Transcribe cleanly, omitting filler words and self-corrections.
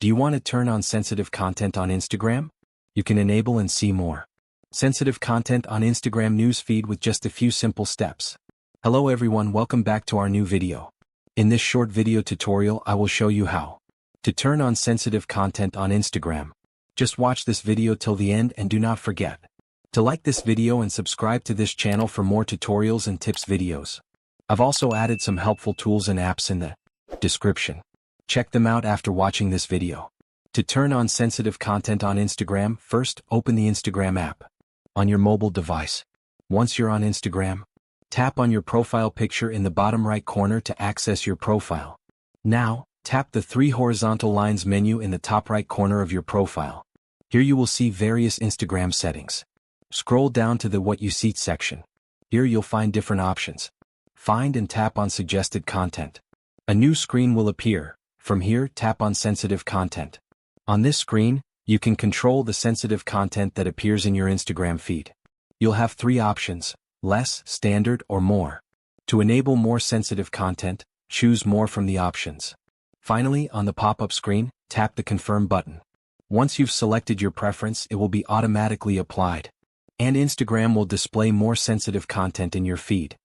Do you want to turn on sensitive content on Instagram? You can enable and see more sensitive content on Instagram newsfeed with just a few simple steps. Hello everyone, welcome back to our new video. In this short video tutorial, I will show you how to turn on sensitive content on Instagram. Just watch this video till the end and do not forget to like this video and subscribe to this channel for more tutorials and tips videos. I've also added some helpful tools and apps in the description. Check them out after watching this video. To turn on sensitive content on Instagram, first, open the Instagram app on your mobile device. Once you're on Instagram, tap on your profile picture in the bottom right corner to access your profile. Now, tap the three horizontal lines menu in the top right corner of your profile. Here you will see various Instagram settings. Scroll down to the What You See section. Here you'll find different options. Find and tap on suggested content. A new screen will appear. From here, tap on sensitive content. On this screen, you can control the sensitive content that appears in your Instagram feed. You'll have three options: less, standard, or more. To enable more sensitive content, choose more from the options. Finally, on the pop-up screen, tap the Confirm button. Once you've selected your preference, it will be automatically applied, and Instagram will display more sensitive content in your feed.